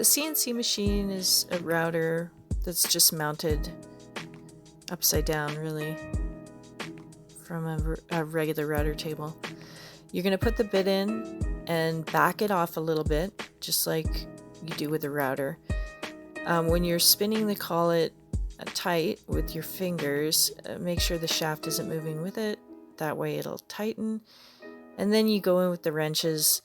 The CNC machine is a router that's just mounted upside down, really, from a regular router table. You're going to put the bit in and back it off a little bit, just like you do with a router. When you're spinning the collet tight with your fingers, make sure the shaft isn't moving with it. That way it'll tighten. And then you go in with the wrenches.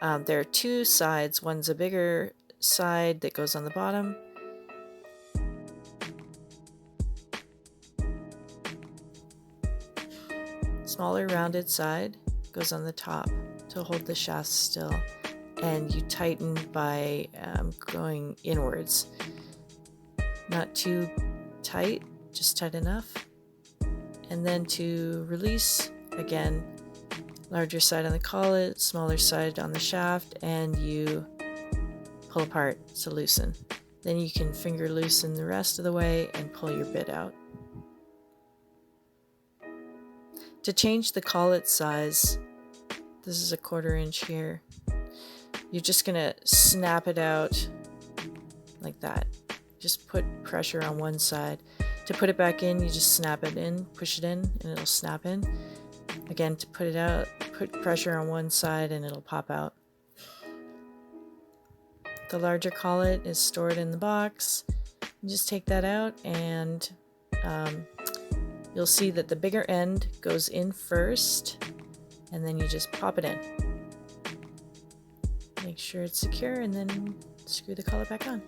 There are two sides. One's a bigger side that goes on the bottom. Smaller rounded side goes on the top to hold the shaft still. And you tighten by going inwards. Not too tight, just tight enough. And then to release, again, larger side on the collet, smaller side on the shaft, and you pull apart to loosen. Then you can finger loosen the rest of the way and pull your bit out. To change the collet size, this is a 1/4 inch here. You're just going to snap it out like that. Just put pressure on one side. To put it back in, you just snap it in, push it in, and it'll snap in. Again, to put it out, put pressure on one side and it'll pop out. The larger collet is stored in the box. You just take that out and you'll see that the bigger end goes in first, and then you just pop it in. Make sure it's secure and then screw the collet back on.